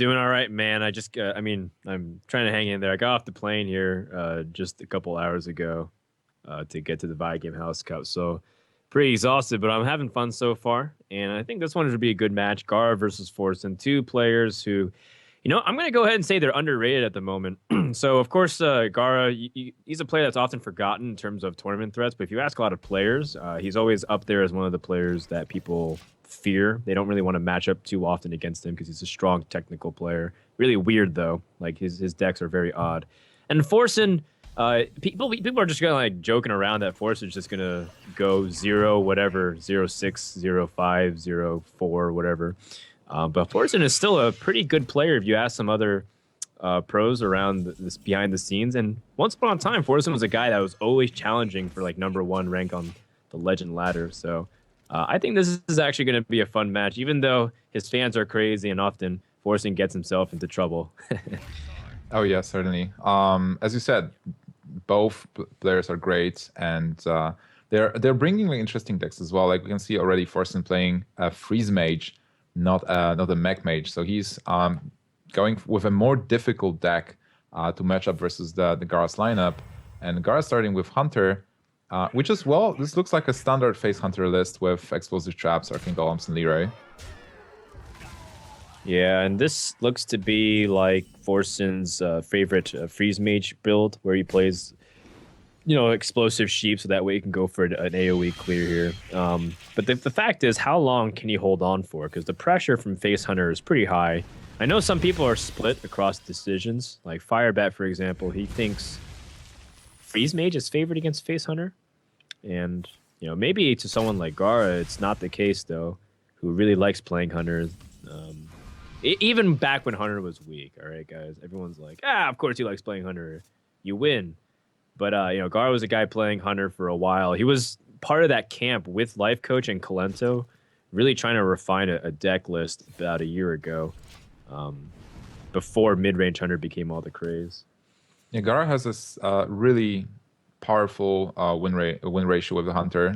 Doing all right, man. I mean, I'm trying to hang in there. I got off the plane here just a couple hours ago to get to the Game House Cup. So pretty exhausted, but I'm having fun so far. And I think this one should be a good match. Gaara versus Forsen, two players who, I'm going to go ahead and say they're underrated at the moment. So, of course, Gaara, he's a player that's often forgotten in terms of tournament threats. But if you ask a lot of players, he's always up there as one of the players that people fear. They don't really want to match up too often against him because he's a strong technical player. Really weird, though. Like, his decks are very odd. And Forsen, people are just kind of like joking around that Forsen's just going to go 0, whatever, 0-6, 0-5, 0-4, whatever. But Forsen is still a pretty good player if you ask some other pros around this behind the scenes. And once upon a time, Forsen was a guy that was always challenging for like #1 rank on the Legend ladder. So I think this is actually going to be a fun match, even though his fans are crazy and often Forsen gets himself into trouble. Oh yeah, certainly. As you said, both players are great, and they're bringing like interesting decks as well. Like we can see already, Forsen playing a Freeze Mage, not a Mech Mage. So he's going with a more difficult deck to match up versus the Gaara's lineup, and Gaara starting with Hunter. Which is, well, this looks like a standard face Hunter list with Explosive Traps, Arcane Golems, and Leroy. Yeah, and this looks to be like Forsen's favorite Freeze Mage build, where he plays, explosive sheep, so that way he can go for an AoE clear here. But the fact is, how long can he hold on for? Because the pressure from Face Hunter is pretty high. I know some people are split across decisions. Like Firebat, for example, he thinks Freeze Mage is favored against Face Hunter. And, maybe to someone like Gaara, it's not the case, though, who really likes playing Hunter. Even back when Hunter was weak, all right, guys? Everyone's like, of course he likes playing Hunter. You win. But, Gaara was a guy playing Hunter for a while. He was part of that camp with Life Coach and Kalento, really trying to refine a deck list about a year ago, before mid-range Hunter became all the craze. Yeah, Gaara has this really powerful win ratio with the Hunter.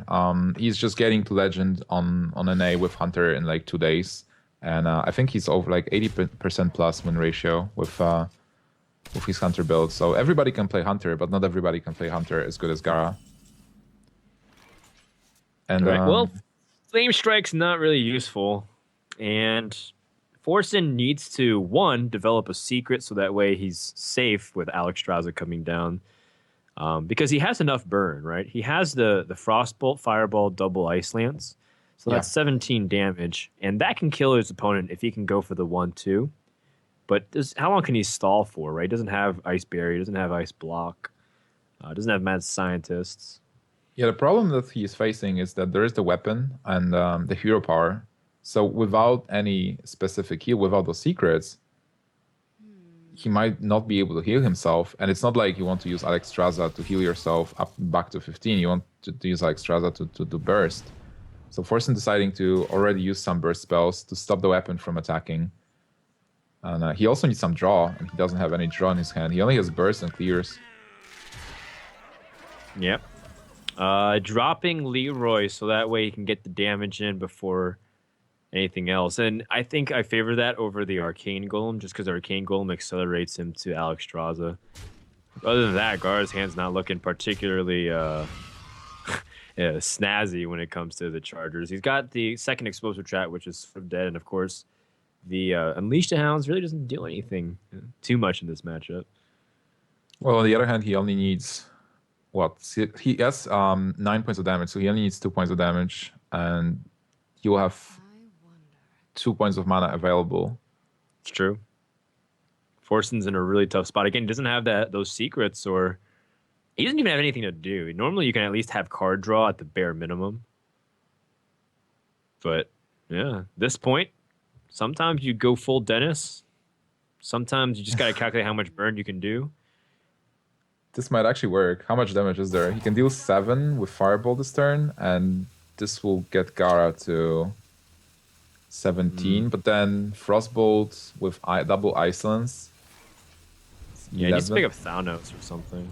He's just getting to Legend on an A with Hunter in like 2 days. And I think he's over like 80% plus win ratio with his Hunter build. So everybody can play Hunter, but not everybody can play Hunter as good as Gaara. And right. Well, Flame Strike's not really useful. And Forsen needs to, one, develop a secret so that way he's safe with Alexstrasza coming down. Because he has enough burn, right? He has the Frostbolt, Fireball, double Ice Lance. So that's 17 damage. And that can kill his opponent if he can go for the 1-2. But how long can he stall for, right? He doesn't have Ice Barrier, doesn't have Ice Block, doesn't have Mad Scientists. Yeah, the problem that he is facing is that there is the weapon and the hero power. So without any specific heal, without those secrets, he might not be able to heal himself. And it's not like you want to use Alexstrasza to heal yourself up back to 15. You want to use Alexstrasza to do burst. So Forsen deciding to already use some burst spells to stop the weapon from attacking. And he also needs some draw, and he doesn't have any draw in his hand. He only has burst and clears. Yep. Dropping Leroy so that way he can get the damage in before anything else. And I think I favor that over the Arcane Golem, just because Arcane Golem accelerates him to Alexstrasza. Other than that, Gaara's hand's not looking particularly snazzy when it comes to the Chargers. He's got the second Explosive Trap, which is sort of dead, and of course, the Unleash the Hounds really doesn't do anything too much in this matchup. Well, on the other hand, he only needs he has 9 points of damage, so he only needs 2 points of damage, and he will have 2 points of mana available. It's true. Forsen's in a really tough spot. Again, he doesn't have those secrets, or he doesn't even have anything to do. Normally, you can at least have card draw at the bare minimum. But yeah, this point, sometimes you go full Dennis. Sometimes you just got to calculate how much burn you can do. This might actually work. How much damage is there? He can deal 7 with Fireball this turn, and this will get Gaara to 17. But then Frostbolt with double Ice Lance. Yeah, he needs to pick up Thanos or something.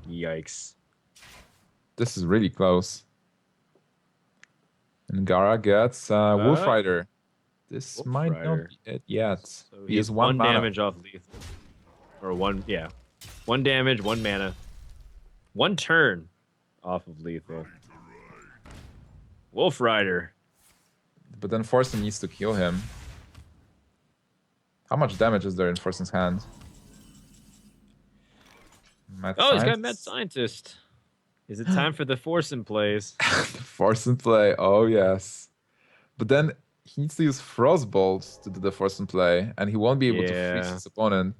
Yikes. This is really close. And Gaara gets Wolf Rider. This Wolf might Rider. not be it yet. So He he's has one mana. damage off lethal. Or one damage, 1 mana. 1 turn off of lethal. Wolf Rider. But then Forsen needs to kill him. How much damage is there in Forsen's hand? He's got Mad Scientist. Is it time for the Forsen plays? Forsen play, oh yes. But then he needs to use Frostbolt to do the Forsen play, and he won't be able to freeze his opponent.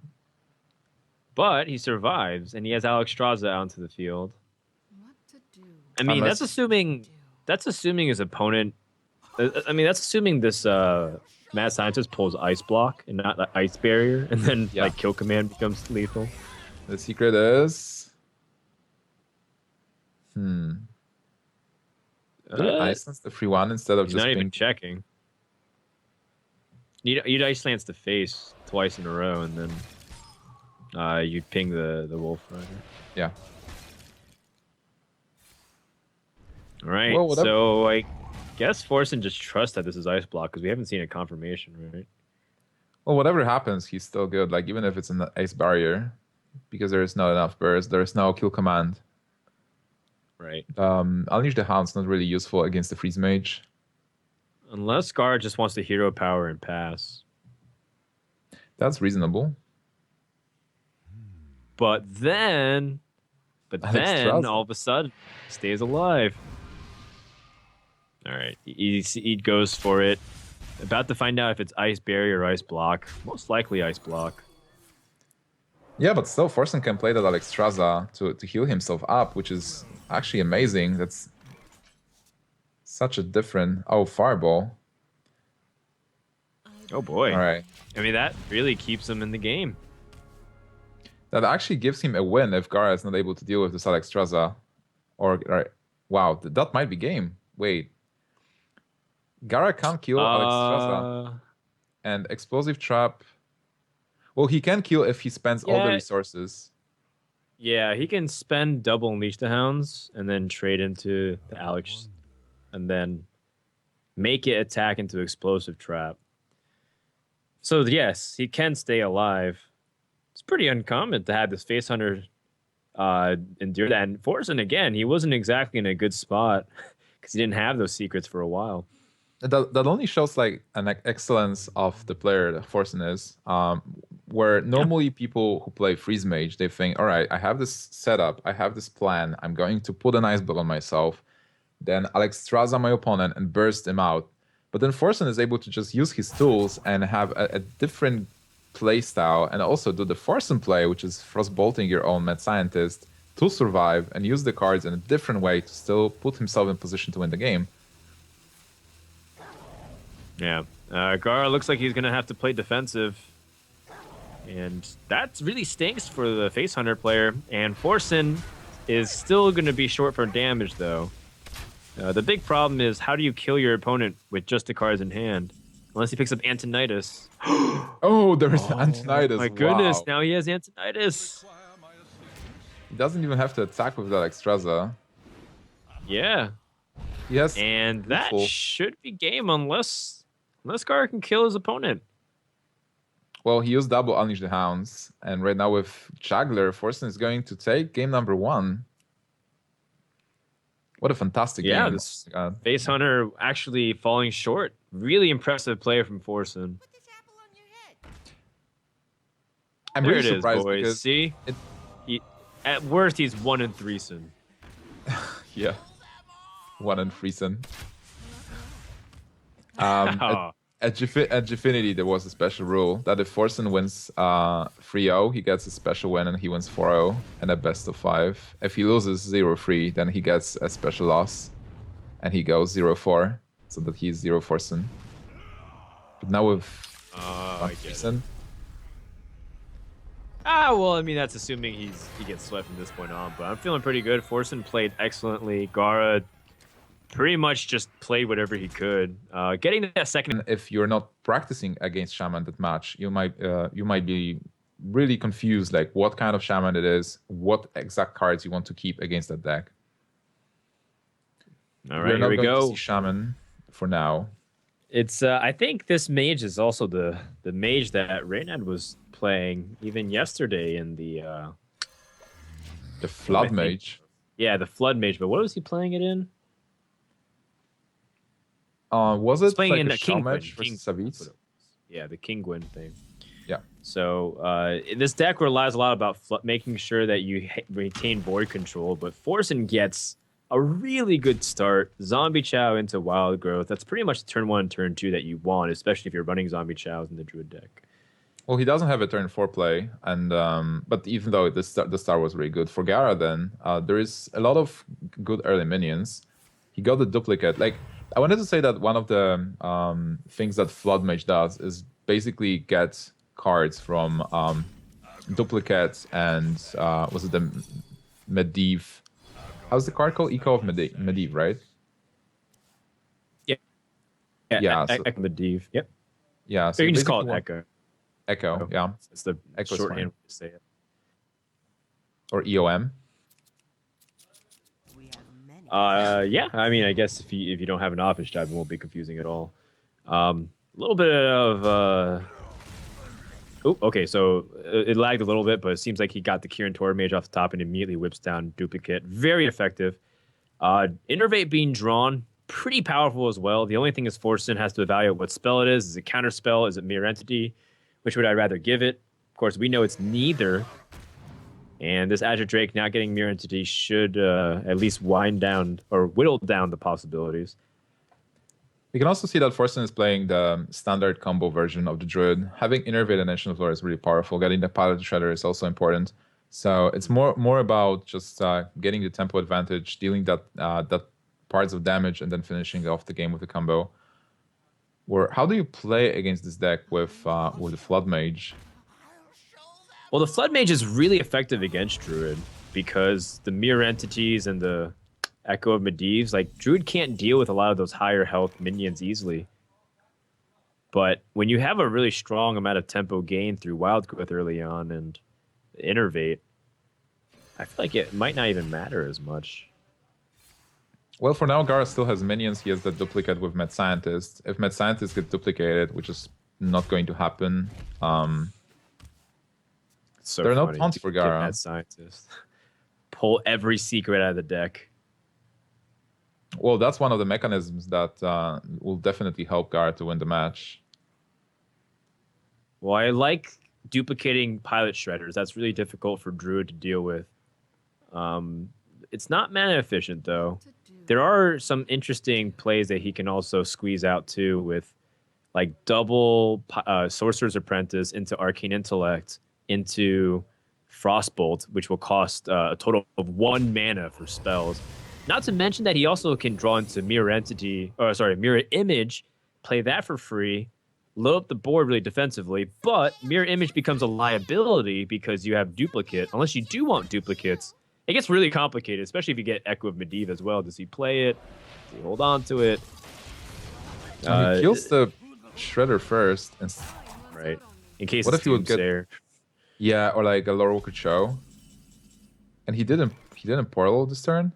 But he survives, and he has Alexstrasza out into the field. What to do? I mean, that's assuming his opponent. I mean, that's assuming this Mad Scientist pulls Ice Block and not the Ice Barrier, and then like Kill Command becomes lethal. The secret is... Did Ice Lance the free one instead of he's just not even checking? You'd Ice Lance the face twice in a row, and then you'd ping the Wolf Rider. Yeah. All right, well, so I guess Forsen just trusts that this is Ice Block because we haven't seen a confirmation, right? Well, whatever happens, he's still good. Like, even if it's an Ice Barrier, because there is not enough burst, there is no Kill Command. Right. Unleash the Hound's not really useful against the Freeze Mage. Unless Gaara just wants to hero power and pass. That's reasonable. But then all of a sudden, stays alive. All right, he goes for it. About to find out if it's Ice Barrier or Ice Block. Most likely Ice Block. Yeah, but still, Forsen can play that Alexstrasza to heal himself up, which is actually amazing. That's such a different... Oh, Fireball. Oh, boy. All right. I mean, that really keeps him in the game. That actually gives him a win if Gaara is not able to deal with this Alexstrasza. Or, wow, that might be game. Wait. Gaara can't kill Alexstrasza. And Explosive Trap... Well, he can kill if he spends all the resources. Yeah, he can spend double Unleash the Hounds and then trade into the Alex and then make it attack into Explosive Trap. So, yes, he can stay alive. It's pretty uncommon to have this Face Hunter endure that. And Forsen, again, he wasn't exactly in a good spot because he didn't have those secrets for a while. That only shows like an excellence of the player that Forsen is. Where normally people who play Freeze Mage, they think, all right, I have this setup, I have this plan, I'm going to put an Ice Block on myself, then Alexstrasza my opponent and burst him out. But then Forsen is able to just use his tools and have a different play style and also do the Forsen play, which is frostbolting your own Mad Scientist to survive and use the cards in a different way to still put himself in position to win the game. Yeah. Gaara looks like he's going to have to play defensive. And that really stinks for the Face Hunter player. And Forsen is still going to be short for damage, though. The big problem is, how do you kill your opponent with just the cards in hand? Unless he picks up Antonidas. Oh, there's Antonidas. My goodness, now he has Antonidas. He doesn't even have to attack with that Alexstrasza. Yeah. Yes. And that should be game unless Gaara can kill his opponent. Well, he used double Unleash the Hounds, and right now with Juggler, Forsen is going to take game number 1. What a fantastic game. Yeah, this Face Hunter actually falling short. Really impressive play from Forsen. Put this apple on your head. I'm there really it surprised is, boys. because... See? At worst, he's 1-3. Yeah. 1-3. At Gfinity, there was a special rule that if Forsen wins 3-0, he gets a special win and he wins 4-0 and a best of 5. If he loses 0-3, then he gets a special loss and he goes 0-4, so that he's 0 Forsen. But now with Forsen... well, I mean, that's assuming he gets swept from this point on, but I'm feeling pretty good. Forsen played excellently. Gaara pretty much just played whatever he could. Getting that second... If you're not practicing against Shaman that much, you might be really confused, like what kind of Shaman it is, what exact cards you want to keep against that deck. All right, here we go. To see Shaman for now. It's I think this mage is also the mage that Reynad was playing even yesterday in the The Flood Mage. yeah, the Flood Mage. But what was he playing it in? Was He's it playing like in a the Shell King match Gwyn. versus Savitz? Yeah, the King Gwyn thing. Yeah. So this deck relies a lot about making sure that you retain board control, but Forsen gets a really good start. Zombie Chow into Wild Growth. That's pretty much turn 1 and turn 2 that you want, especially if you're running Zombie Chows in the Druid deck. Well, he doesn't have a turn 4 play, and but even though the start was really good for Gaara, then there is a lot of good early minions. He got the duplicate. Like, I wanted to say that one of the things that Flood Mage does is basically get cards from duplicates and was it the Medivh? How's the card called? Echo of Medivh, right? Yeah. Yeah. So, Echo Medivh. Yep. yeah. So you can just call it basically Echo. Echo, yeah. It's the Echo's shorthand fine. way to say it. Or EOM. We have many. Yeah. I mean, I guess if you don't have an office job, it won't be confusing at all. A little bit of oh, okay. So it lagged a little bit, but it seems like he got the Kirin Tor Mage off the top and immediately whips down duplicate. Very effective. Innervate being drawn, pretty powerful as well. The only thing is Forsen has to evaluate what spell it is. Is it counter spell? Is it mirror entity? Which would I rather give it? Of course, we know it's neither. And this Azure Drake not getting mirror entity should at least wind down or whittle down the possibilities. You can also see that Forsen is playing the standard combo version of the Druid. Having Innervate and Ancient of Lore is really powerful. Getting the Pilot Shredder is also important. So it's more about just getting the tempo advantage, dealing that parts of damage, and then finishing off the game with a combo. How do you play against this deck with the Flood Mage? Well, the Flood Mage is really effective against Druid because the mirror entities and the Echo of Medivh's, like, Druid can't deal with a lot of those higher health minions easily. But when you have a really strong amount of tempo gain through Wild Growth early on and Innervate, I feel like it might not even matter as much. Well, for now, Gaara still has minions. He has the duplicate with Mad Scientist. If Mad Scientist gets duplicated, which is not going to happen, So there are no funny. taunts for Get Gaara. Mad Scientist. Pull every secret out of the deck. Well, that's one of the mechanisms that will definitely help Gaara to win the match. Well, I like duplicating Pilot Shredders. That's really difficult for Druid to deal with. It's not mana efficient, though. There are some interesting plays that he can also squeeze out, too, with like double Sorcerer's Apprentice into Arcane Intellect into Frostbolt, which will cost a total of 1 mana for spells. Not to mention that he also can draw into Mirror Image, play that for free, load up the board really defensively, but Mirror Image becomes a liability because you have duplicate. Unless you do want duplicates, it gets really complicated, especially if you get Echo of Medivh as well. Does he play it? Does he hold on to it? And he kills the Shredder first. And Right. In case what it's if he would get... Doomsayer. Yeah, or like a Laurel could show. And he didn't portal this turn?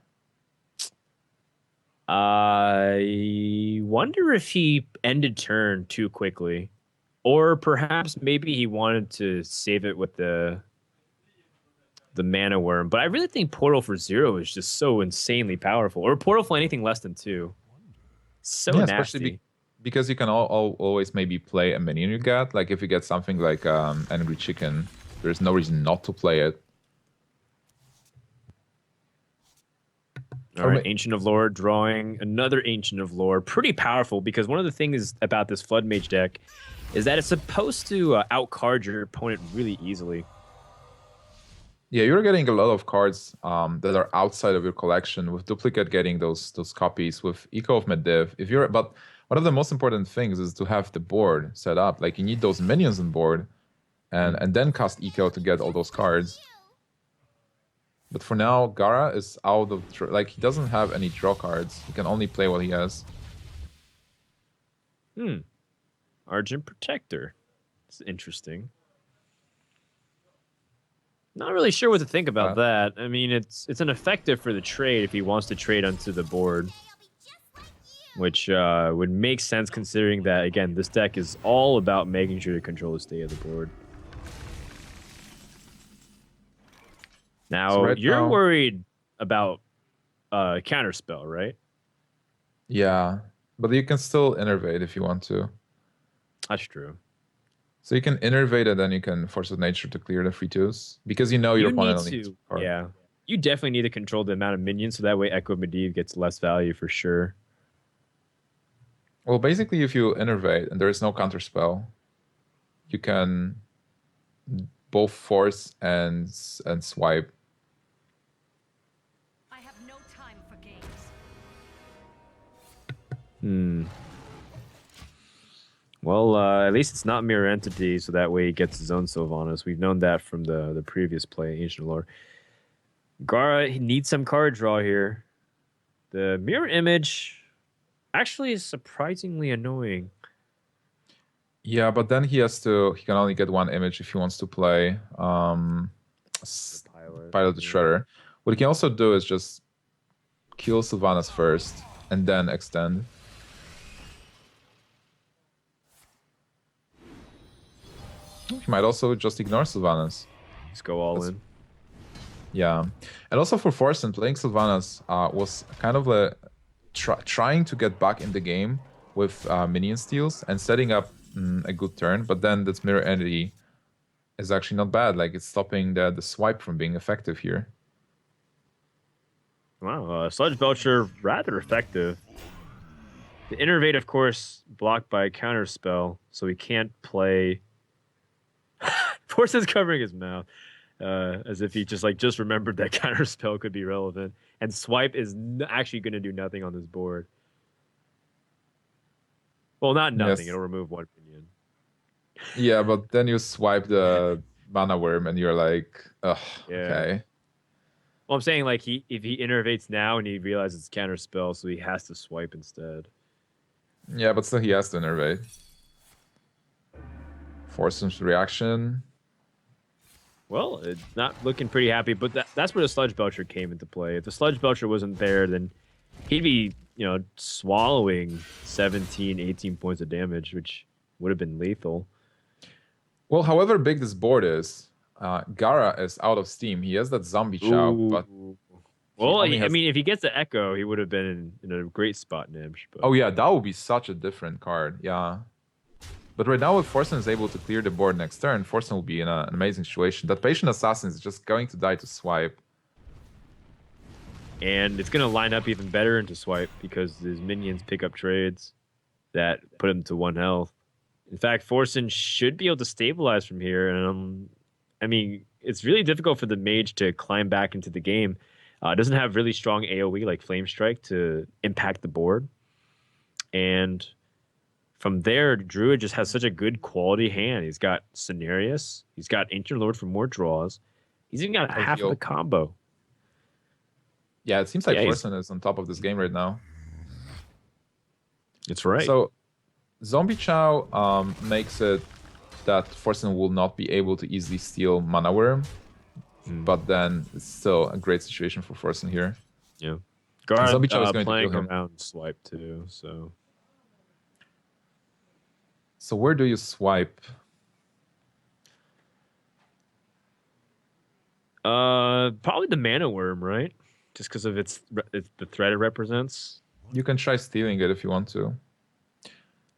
I wonder if he ended turn too quickly. Or perhaps maybe he wanted to save it with the Mana Worm. But I really think Portal for 0 is just so insanely powerful. Or Portal for anything less than 2. So yeah, nasty. especially because you can always maybe play a minion you get. Like if you get something like Angry Chicken, there's no reason not to play it. All right, Ancient of Lore drawing another Ancient of Lore. Pretty powerful because one of the things about this Flood Mage deck is that it's supposed to outcard your opponent really easily. Yeah, you're getting a lot of cards that are outside of your collection, with Duplicate getting those copies, with Echo of Medivh. But one of the most important things is to have the board set up. Like you need those minions on board, and then cast Echo to get all those cards. But for now, Gaara is out of... he doesn't have any draw cards. He can only play what he has. Argent Protector. It's interesting. Not really sure what to think about that. I mean, it's an effective for the trade if he wants to trade onto the board. which would make sense considering that, again, this deck is all about making sure to control the state of the board. Now, So right you're now- worried about counterspell, right? Yeah, but you can still innervate if you want to. That's true. So you can innervate and then you can Force of Nature to clear the 3/2s because you know your You opponent need only has to, one card. yeah. You definitely need to control the amount of minions so that way Echo Medivh gets less value for sure. Well, basically, if you innervate and there is no counterspell, you can both force and swipe. I have no time for games. Well, at least it's not Mirror Entity, so that way he gets his own Sylvanas. We've known that from the previous play, Ancient Lore. Gaara he needs some card draw here. The Mirror Image actually is surprisingly annoying. Yeah, but then he can only get one image if he wants to play Pilot, Pilot the Shredder. What he can also do is just kill Sylvanas first and then extend. He might also just ignore Sylvanas. Just go all in. Yeah, and also for Forsen, playing Sylvanas was kind of trying to get back in the game with minion steals and setting up a good turn, but then this Mirror Entity is actually not bad. Like, it's stopping the swipe from being effective here. Wow, Sludge Belcher, rather effective. The Innervate, of course, blocked by a counterspell, so he can't play. Forsen's covering his mouth, as if he just remembered that counterspell could be relevant. And Swipe is actually going to do nothing on this board. Well, not nothing. Yes. It'll remove one minion. Yeah, but then you swipe the Mana Worm and you're like, ugh, Yeah. okay. Well, I'm saying like if he innervates now and he realizes it's counterspell, so he has to swipe instead. Yeah, but still he has to innervate. Forsen's reaction. Well, it's not looking pretty happy, but that's where the Sludge Belcher came into play. If the Sludge Belcher wasn't there, then he'd be, swallowing 17, 18 points of damage, which would have been lethal. Well, however big this board is, Gaara is out of steam. He has that zombie chow, but well, only has- if he gets the Echo, he would have been in a great spot, Nimsh. But... oh yeah, that would be such a different card. Yeah. But right now, if Forsen is able to clear the board next turn, Forsen will be in an amazing situation. That Patient Assassin is just going to die to swipe. And it's going to line up even better into swipe because his minions pick up trades that put him to 1 health. In fact, Forsen should be able to stabilize from here. And it's really difficult for the mage to climb back into the game. Doesn't have really strong AoE like Flame Strike to impact the board. And from there, Druid just has such a good quality hand. He's got Cenarius. He's got Ancient Lord for more draws. He's even got half of the combo. Yeah, it seems like Yeah, Forsen is on top of this game right now. That's right. So, Zombie Chow makes it that Forsen will not be able to easily steal Mana Worm, but then it's still a great situation for Forsen here. Yeah. Gaara Zombie Chow is going to playing kill him. around swipe too, so... So where do you swipe? Probably the Mana Worm, right? Just because of it's the threat it represents. You can try stealing it if you want to.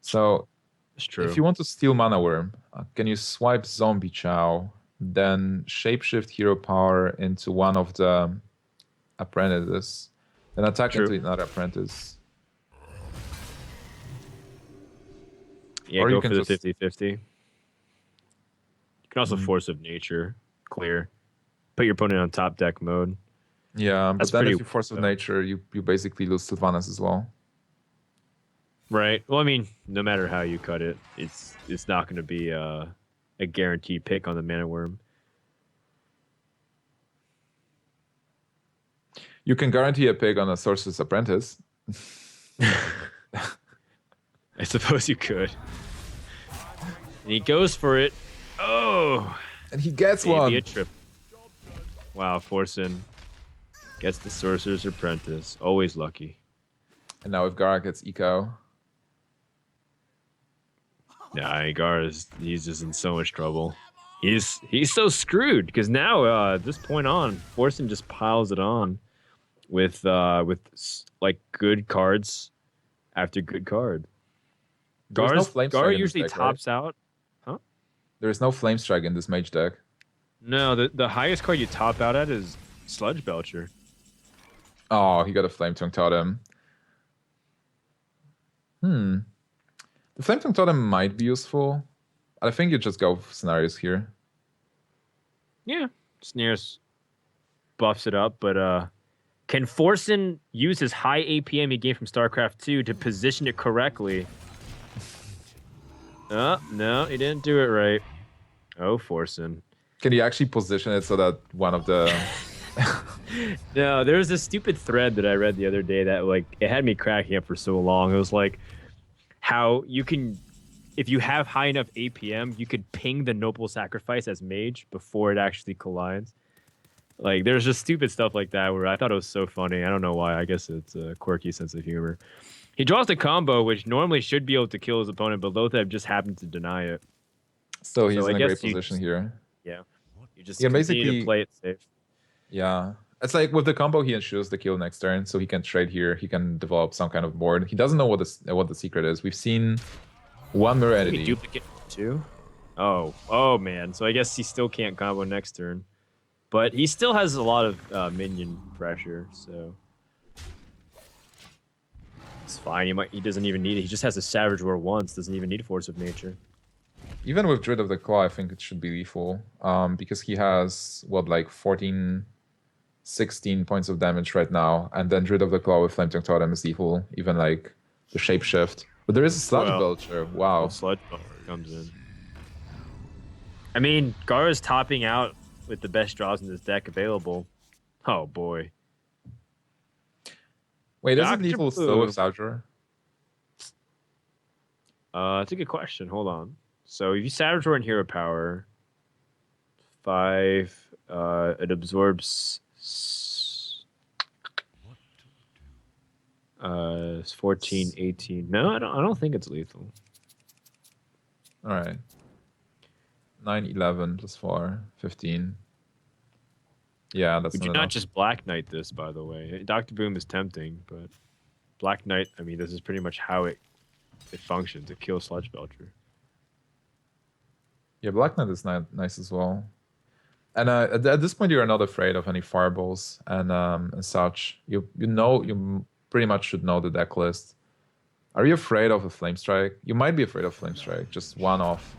So, It's true. if you want to steal Mana Worm, can you swipe Zombie Chow, then shapeshift Hero Power into one of the apprentices, then attack True. into another apprentice? Yeah, or go you for can the just- 50-50. You can also Force of Nature, clear. Put your opponent on top deck mode. Yeah, but That's then pretty if you Force of though. Nature, you basically lose Sylvanas as well. Right. Well, no matter how you cut it, it's not going to be a guaranteed pick on the Mana Worm. You can guarantee a pick on a Sorcerer's Apprentice. I suppose you could. And he goes for it. Oh! And he gets Maybe one. a trip. Wow, Forsen gets the Sorcerer's Apprentice. Always lucky. And now if Gaara gets eco, Yeah, he's just in so much trouble. He's so screwed because now at this point on, Forsen just piles it on with like good cards after good card. there's no flame strike Gaara in this usually deck, right? tops out. Huh? There's no flame strike in this mage deck. No, the highest card you top out at is Sludge Belcher. Oh, he got a flame tongue totem. The flame tongue totem might be useful. I think you just go scenarios here. Yeah, Snares buffs it up, but can Forsen use his high APM he gained from StarCraft 2 to position it correctly? No, he didn't do it right. Oh, Forsen. Can you actually position it so that one of the... No, there was this stupid thread that I read the other day that like it had me cracking up for so long. It was like how you can, if you have high enough APM, you could ping the Noble Sacrifice as mage before it actually collides. Like there's just stupid stuff like that where I thought it was so funny. I don't know why. I guess it's a quirky sense of humor. He draws the combo, which normally should be able to kill his opponent, but Lotheb just happened to deny it. So he's So I in a guess great you position just- here. Yeah, you just Yeah, continue basically- to play it safe. Yeah. It's like with the combo, he ensures the kill next turn, so he can trade here. He can develop some kind of board. He doesn't know what the secret is. We've seen one mirror Maybe entity. duplicate two. Oh man. So I guess he still can't combo next turn, but he still has a lot of minion pressure, so it's fine. He doesn't even need it. He just has a Savage War once. Doesn't even need Force of Nature. Even with Druid of the Claw, I think it should be lethal. Because he has, what, like 14, 16 points of damage right now. And then Druid of the Claw with Flame Tongue Totem is lethal. Even like the Shapeshift. But there is a Sludge Well, Belcher. Wow. Sludge comes in. I mean, Gaara's topping out with the best draws in this deck available. Oh boy. Wait, is it Dr. lethal still Blue. with Savage? That's a good question. Hold on. So if you Savage Roar and Hero Power, 5, it absorbs 14, 18. No, I don't think it's lethal. Alright. 9, 11 plus 4, 15. Yeah, that's We do not not enough. just Black Knight this, by the way. Dr. Boom is tempting, but Black Knight, I mean, this is pretty much how it functions. It kills Sludge Belcher. Yeah, Black Knight is nice as well. And at this point, you're not afraid of any fireballs and such. You pretty much should know the deck list. Are you afraid of a Flame Strike? You might be afraid of Flame Strike. Just one off.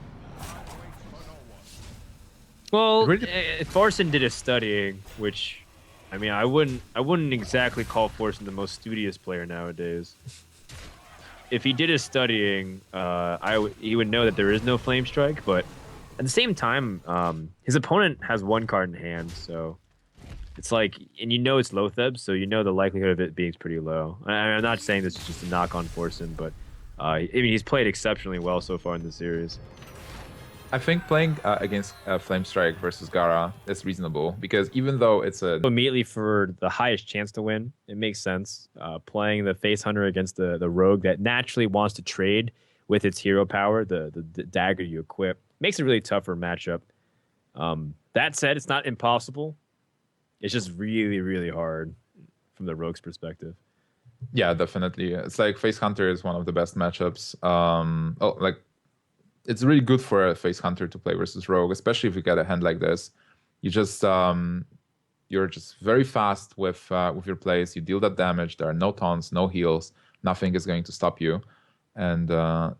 Well, Really- Forsen did his studying, which, I mean, I wouldn't exactly call Forsen the most studious player nowadays. If he did his studying, he would know that there is no Flame Strike, but at the same time, his opponent has one card in hand, so it's like, and you know it's Lotheb, so you know the likelihood of it being pretty low. I'm not saying this is just a knock on Forsen, but I mean, he's played exceptionally well so far in the series. I think playing against Flame Strike versus Gaara is reasonable because even though it's a Immediately for the highest chance to win, it makes sense. Playing the Face Hunter against the Rogue that naturally wants to trade with its hero power, the dagger you equip, makes it really tougher matchup. That said, it's not impossible. It's just really, really hard from the Rogue's perspective. yeah, definitely. It's like Face Hunter is one of the best matchups. It's really good for a Face Hunter to play versus Rogue, especially if you get a hand like this. You just you're just very fast with your plays. You deal that damage. There are no taunts, no heals. Nothing is going to stop you, and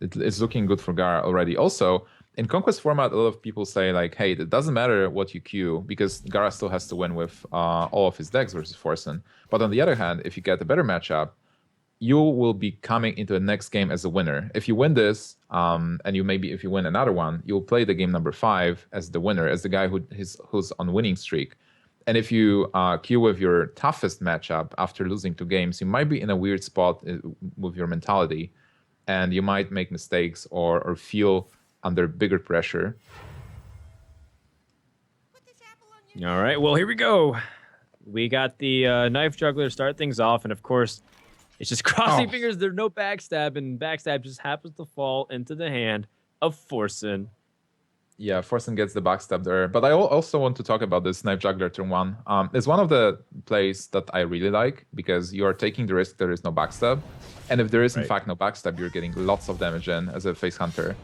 it's looking good for Gaara already. Also, in Conquest format, a lot of people say like, "Hey, it doesn't matter what you queue because Gaara still has to win with all of his decks versus Forsen." But on the other hand, if you get a better matchup, you will be coming into the next game as a winner. If you win this, and if you win another one, you'll play the game number 5 as the winner, as the guy who's on winning streak. And if you queue with your toughest matchup after losing 2 games, you might be in a weird spot with your mentality, and you might make mistakes or feel under bigger pressure. All right, well, here we go. We got the Knife Juggler to start things off, and of course, It's just crossing Oh. fingers. There's no backstab, and backstab just happens to fall into the hand of Forsen. Yeah, Forsen gets the backstab there. But I also want to talk about this Knife Juggler turn 1. It's one of the plays that I really like because you are taking the risk there is no backstab. And if there is in Right. fact no backstab, you're getting lots of damage in as a face hunter.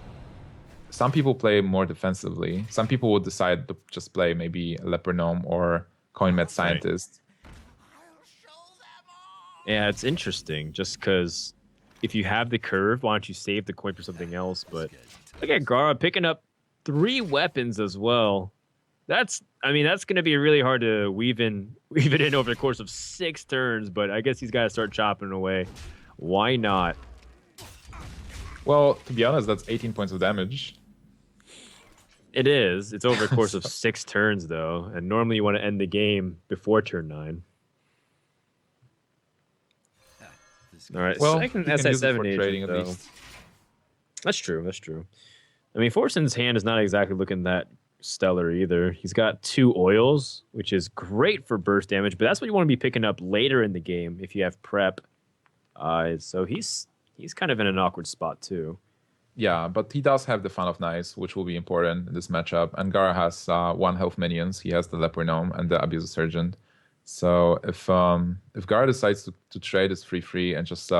Some people play more defensively. Some people would decide to just play maybe Leper Gnome or Coin Med Scientist. Yeah, it's interesting just because if you have the curve, why don't you save the coin for something else? But look at Gaara picking up 3 weapons as well. That's going to be really hard to weave it in over the course of 6 turns. But I guess he's got to start chopping away. Why not? Well, to be honest, that's 18 points of damage. It is. It's over a course of 6 turns though, and normally you want to end the game before turn 9. All right. Well, Second you can use it SI7 for agent, trading at though. least. That's true. That's true. I mean, Forsen's hand is not exactly looking that stellar either. He's got 2 oils, which is great for burst damage, but that's what you want to be picking up later in the game if you have prep. So he's kind of in an awkward spot too. Yeah, but he does have the Fan of Knives, which will be important in this matchup. And Gaara has 1 health minions. He has the Leper Gnome and the Abuser Surgeon. So if Gaara decides to trade his free and just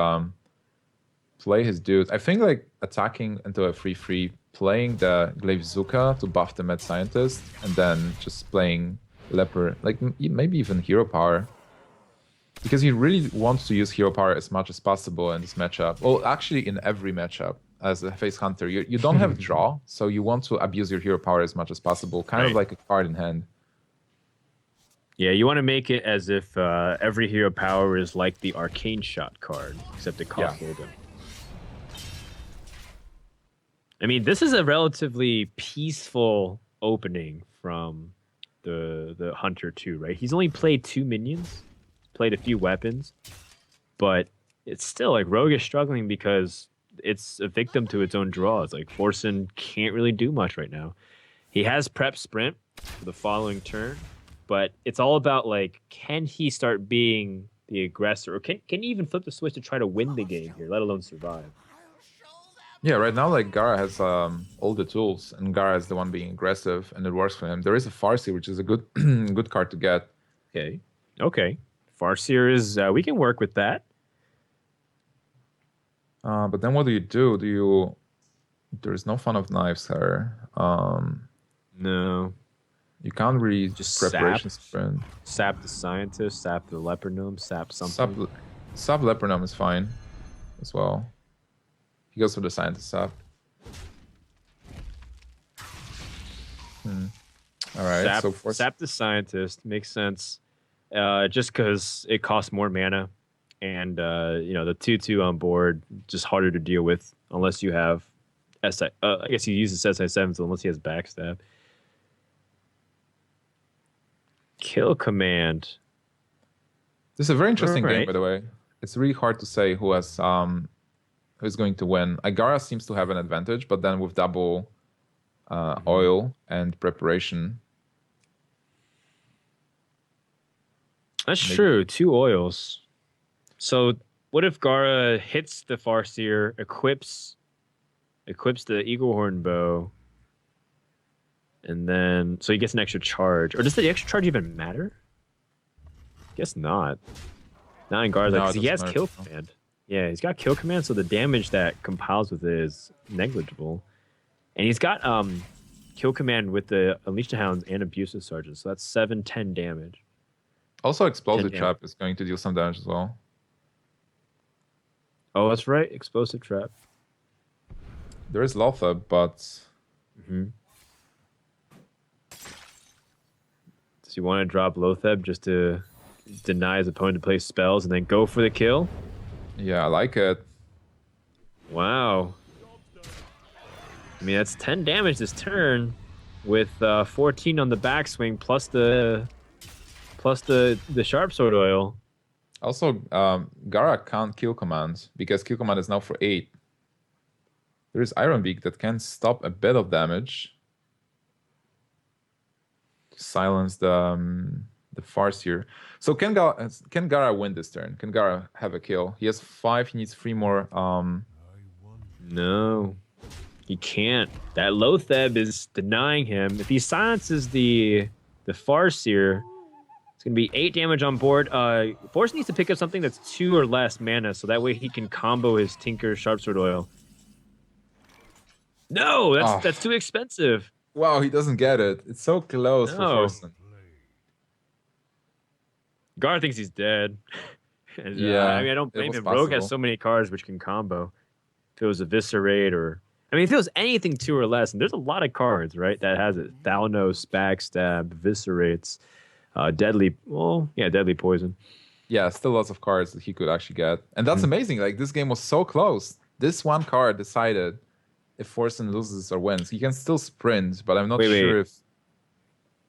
play his dude, I think like attacking into a free, playing the Glaive Zuka to buff the Med Scientist, and then just playing Leper, like maybe even Hero Power. Because he really wants to use Hero Power as much as possible in this matchup. Well, actually in every matchup as a face hunter. You don't have draw, so you want to abuse your Hero Power as much as possible, kind of like a card in hand. Yeah, you want to make it as if every hero power is like the Arcane Shot card, except it costs golden. I mean, this is a relatively peaceful opening from the Hunter too, right? He's only played 2 minions, played a few weapons, but it's still like Rogue is struggling because it's a victim to its own draws. Like Forsen can't really do much right now. He has prep sprint for the following turn, but it's all about like, can he start being the aggressor, or can he even flip the switch to try to win the game here, let alone survive? Yeah, right now like Gaara has all the tools, and Gaara is the one being aggressive, and it works for him. There is a Farsi, which is a good good card to get. Okay. Farseer is we can work with that. But then what do? There's no Fun of Knives here. No. You can't really Just preparation sap. sprint. Sap the Scientist, sap the Leper Gnome, sap something. Sap Leper Gnome is fine as well. He goes for the Scientist sap. All right, Sap the Scientist makes sense. Just because it costs more mana, and the 2/2 on board just harder to deal with unless you have SI. I guess he uses SI7, so unless he has backstab. Kill command. This is a very interesting game, Alright. by the way. It's really hard to say who's going to win. Gaara seems to have an advantage, but then with double oil and preparation. That's true. 2 oils. So what if Gaara hits the Farseer, equips the Eaglehorn bow, and then so he gets an extra charge? Or does the extra charge even matter? Guess not. Not in Gaara's, because he has kill command. Yeah, he's got kill command, so the damage that compiles with it is negligible. And he's got kill command with the Unleash the Hounds and Abusive Sergeant, so that's 7-10 damage. Also, Explosive Trap is going to deal some damage as well. Oh, that's right, Explosive Trap. There is Lothab, but... Does he want to drop Lothab just to deny his opponent to play spells and then go for the kill? Yeah, I like it. Wow. I mean, that's 10 damage this turn with 14 on the backswing plus the sharp sword oil. Also, Gaara can't kill command because kill command is now for 8. There is Iron Beak that can stop a bit of damage. Silence the the Farseer. So can Gaara win this turn? Can Gaara have a kill? He has 5. He needs 3 more. No, he can't. That Lotheb is denying him. If he silences the Farseer, it's gonna be 8 damage on board. Forsen needs to pick up something that's 2 or less mana, so that way he can combo his Tinker Sharpsword Oil. No, that's too expensive. Wow, he doesn't get it. It's so close for Forsen. Gaara thinks he's dead. And, Yeah, I mean, I don't blame him. Rogue has so many cards which can combo. If it was Eviscerate or... I mean, if it was anything 2 or less, and there's a lot of cards, right, that has it. Thalnos, Backstab, Eviscerates, Deadly... Well, yeah, Deadly Poison. Yeah, still lots of cards that he could actually get. And that's amazing. Like, this game was so close. This one card decided if Forsen loses or wins. He can still sprint, but I'm not sure if...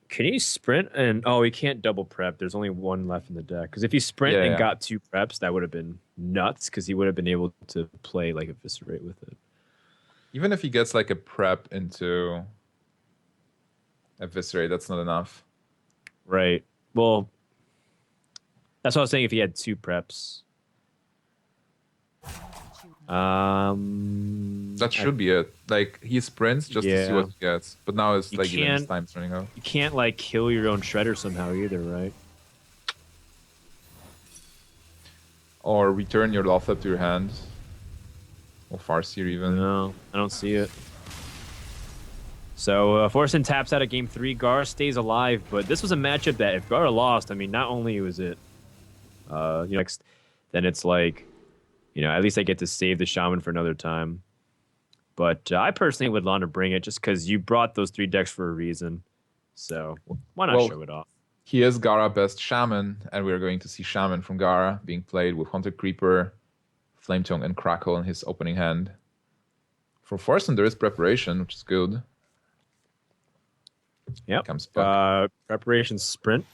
Can he sprint and... Oh, he can't double prep. There's only 1 left in the deck. Because if he sprint and got 2 preps, that would have been nuts, because he would have been able to play, like, Eviscerate with it. Even if he gets, like, a prep into Eviscerate, that's not enough. Right. Well, that's what I was saying, if he had 2 preps. That should be it. Like, he sprints just to see what he gets. But now it's like even his time's running out. You can't like kill your own Shredder somehow either, right? Or return your Lothep to your hand. Or Farseer even. No, I don't see it. So Forsen taps out of game 3. Gaara stays alive, but this was a matchup that if Gaara lost, I mean, not only was it, then it's like, at least I get to save the Shaman for another time. But I personally would want to bring it just because you brought those 3 decks for a reason. So why not show it off? He is Gaara best Shaman, and we're going to see Shaman from Gaara being played with Haunted Creeper, Flametongue, and Crackle in his opening hand. For Forsen, there is preparation, which is good. Yep. Comes back. Preparation sprint.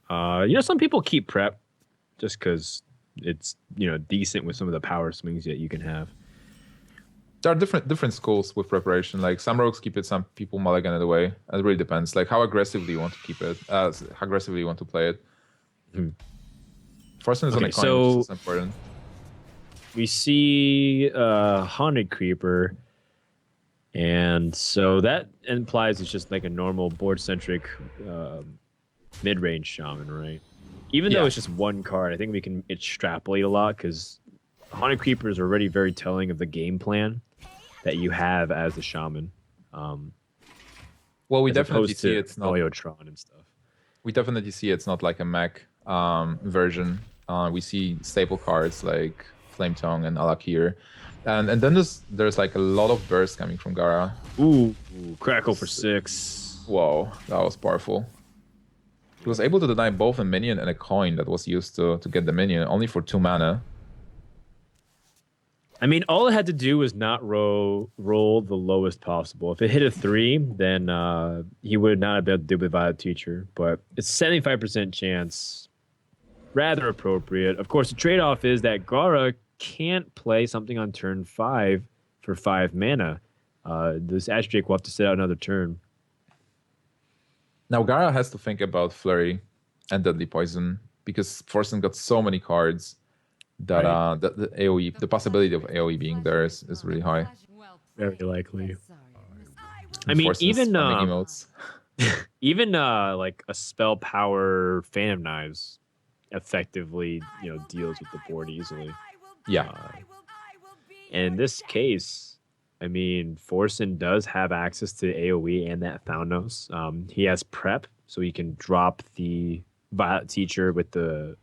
Some people keep prep just because it's decent with some of the power swings that you can have. There are different schools with preparation. Like some rogues keep it, some people mulligan it away. It really depends. Like how aggressively you want to keep it, how aggressively you want to play it. Forsen is on a coin, which is important. We see Haunted Creeper, and so that implies it's just like a normal board-centric mid-range Shaman, right? Even though it's just 1 card, I think we can extrapolate a lot because Haunted Creeper is already very telling of the game plan that you have as a Shaman. Well, we definitely see it's not Oiotron and stuff. We definitely see it's not like a mech version. We see staple cards like Flametongue and Alakir. And then there's like a lot of bursts coming from Gaara. Ooh, Crackle for 6. Whoa, that was powerful. He was able to deny both a minion and a coin that was used to get the minion, only for 2 mana. I mean, all it had to do was not roll the lowest possible. If it hit a 3, then he would not have been able to do with Violet Teacher. But it's 75% chance. Rather appropriate. Of course, the trade-off is that Gaara can't play something on turn 5 for 5 mana. This Ash Drake will have to sit out another turn. Now, Gaara has to think about Flurry and Deadly Poison because Forsen got so many cards that the AoE, the possibility of AoE being there is really high. Very likely. I mean, even like a Spell Power Fan of Knives effectively, deals with the board easily. Yeah. In this case, I mean, Forsen does have access to AoE and that Thalnos. He has prep, so he can drop the Violet Teacher with the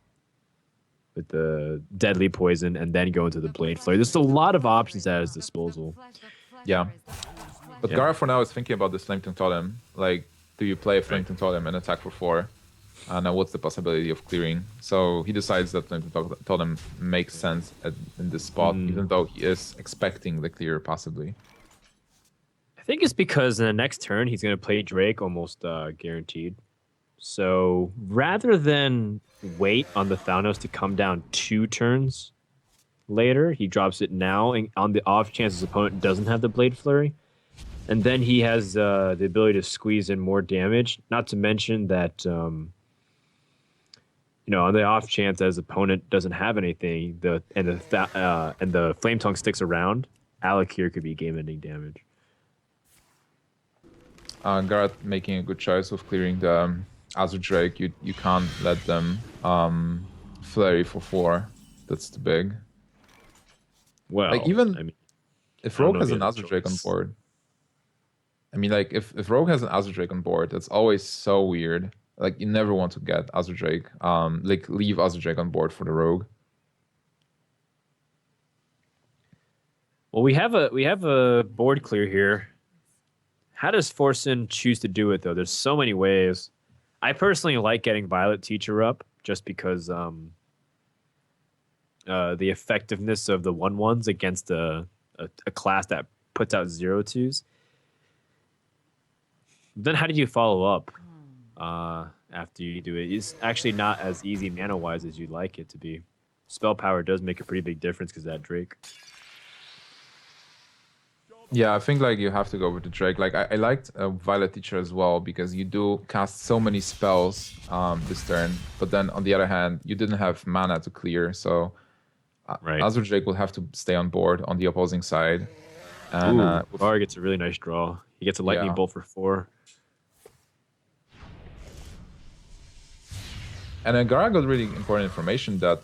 Deadly Poison and then go into the Blade Flare. There's a lot of options at his disposal. Yeah. But Gaara for now is thinking about this Flametongue Totem. Like, do you play a Flametongue Totem and attack for 4? Now what's the possibility of clearing? So he decides that Flametongue Totem makes sense in this spot, even though he is expecting the clear possibly. I think it's because in the next turn he's going to play Drake almost guaranteed. So rather than wait on the Thalnos to come down 2 turns later, he drops it now, and on the off chance his opponent doesn't have the Blade Flurry, And then he has the ability to squeeze in more damage. Not to mention that, on the off chance that his opponent doesn't have anything, and the flame tongue sticks around, Alec here could be game-ending damage. Gaara making a good choice with clearing the Azure Drake. You can't let them flurry for 4. That's too big. Well, Like even I mean, if I don't Rogue know has if an he has a Azure Drake on choice. board. I mean, like if Rogue has an Azure Drake on board, that's always so weird. Like you never want to get Azure Drake. Like leave Azure Drake on board for the Rogue. Well, we have a board clear here. How does Forsen choose to do it though? There's so many ways. I personally like getting Violet Teacher up just because the effectiveness of the 1/1s against a class that puts out 0/2s. Then how do you follow up after you do it? It's actually not as easy mana wise as you'd like it to be. Spell power does make a pretty big difference because that Drake. Yeah, I think like you have to go with the Drake. Like I liked Violet Teacher as well because you do cast so many spells this turn, but then on the other hand, you didn't have mana to clear, so Right. Azure Drake will have to stay on board on the opposing side. And Ooh, Gaara gets a really nice draw. He gets a lightning Yeah. bolt for 4. and then Gaara got really important information that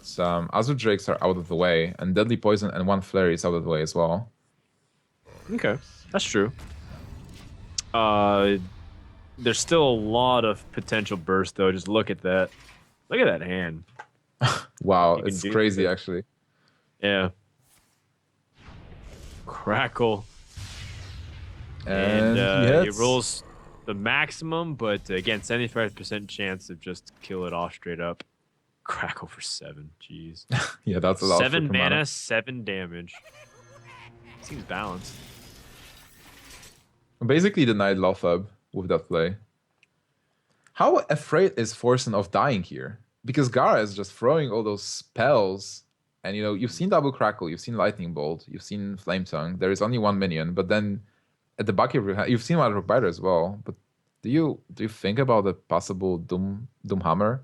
Azure Drakes are out of the way, and Deadly Poison and 1 Flurry is out of the way as well. Okay, that's true. There's still a lot of potential burst though. Just look at that. Look at that hand. Wow, You can it's do crazy that. actually. Yeah. Crackle. And He hits. rolls the maximum, but again, 75% chance of just kill it off straight up. Crackle for 7. Jeez. Yeah, that's a lot. 7 for mana, 7 damage. Seems balanced. Basically denied Lothab with that play. How afraid is Forsen of dying here? Because Gaara is just throwing all those spells, and you've seen Double Crackle, you've seen Lightning Bolt, you've seen Flame Tongue. There is only 1 minion, but then at the back of your hand, you've seen Wild Biter as well. But do you think about a possible Doom Hammer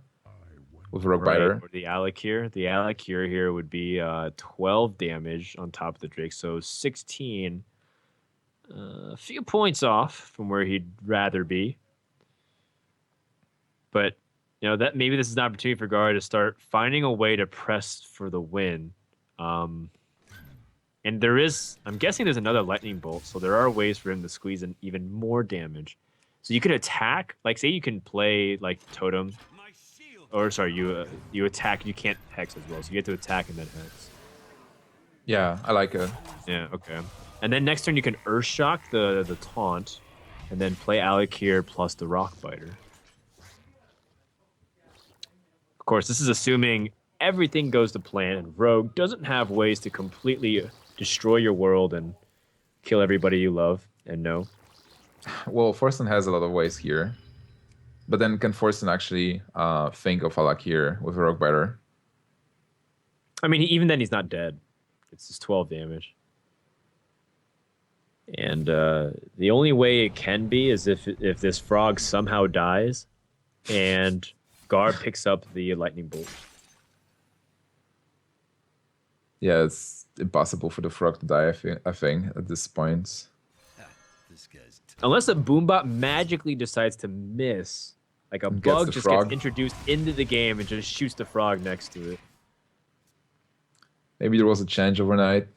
with Rogue Biter? Or the Alakir. The Alakir here would be 12 damage on top of the Drake, so 16. A few points off from where he'd rather be. But, that maybe this is an opportunity for Gaara to start finding a way to press for the win. And I'm guessing there's another Lightning Bolt, so there are ways for him to squeeze in even more damage. So you could attack, like say you can play like Totem, or sorry, you attack, you can't Hex as well, so you get to attack and then Hex. Yeah, I like it. Yeah, okay. And then next turn you can Earthshock the taunt, and then play Alakir plus the Rock Biter. Of course, this is assuming everything goes to plan and Rogue doesn't have ways to completely destroy your world and kill everybody you love and know. Well, Forsen has a lot of ways here. But then can Forsen actually think of Alakir with a Rogue Biter? I mean, even then he's not dead. It's just 12 damage. And the only way it can be is if this frog somehow dies and Gar picks up the lightning bolt. Yeah, it's impossible for the frog to die, I think at this point. Unless a Boombot magically decides to miss, like a Gets bug the just frog. gets introduced into the game and just shoots the frog next to it. Maybe there was a change overnight.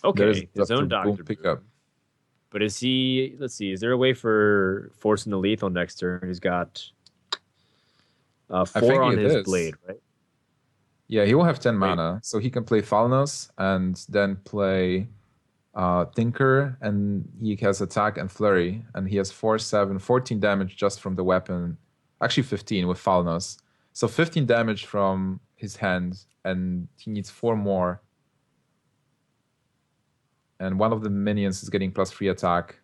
Okay, his Dr. own Boom doctor. pickup. But is he? Let's see. Is there a way for forcing the lethal next turn? He's got think 4 on it his is. blade, right? Yeah, he will have 10 Wait. mana, so he can play Falnos and then play Tinker, and he has attack and flurry, and he has 4, 7, 14 damage just from the weapon. Actually 15 with Falnos. So 15 damage from his hand, and he needs 4 more. And one of the minions is getting +3 attack.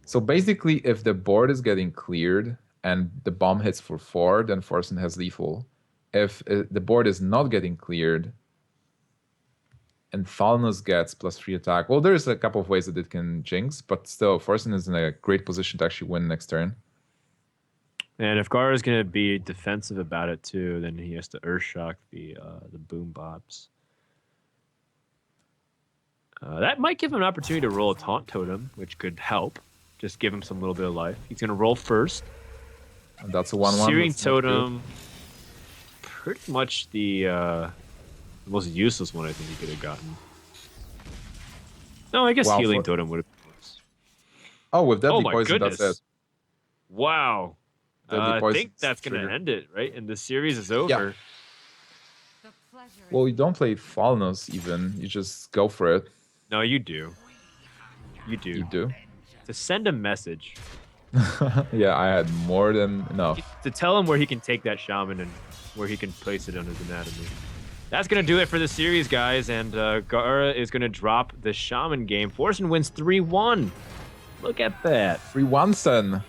So basically, if the board is getting cleared and the bomb hits for 4, then Forsen has lethal. If the board is not getting cleared, And Falnus gets +3 attack. Well, there's a couple of ways that it can jinx, but still, Forsen is in a great position to actually win next turn. And if Gaara is going to be defensive about it too, then he has to Earthshock the Boom Bops. That might give him an opportunity to roll a Taunt Totem, which could help. Just give him some little bit of life. He's going to roll first. And that's a 1/1. Searing Totem, pretty much the most useless one I think he could have gotten. No, I guess Wow, Healing Totem would have been worse. Oh, with Deadly Oh my Poison, goodness. that's it. Wow. Deadly I Poison's think that's going trigger. to end it, right? And the series is over. Yeah. The pleasure Well, you don't play Falnus even. You just go for it. No, you do. You do. You do. To send a message. Yeah, I had more than enough. To tell him where he can take that shaman and where he can place it on his anatomy. That's going to do it for the series, guys. And Gaara is going to drop the shaman game. Forsen wins 3-1. Look at that. 3/1, son.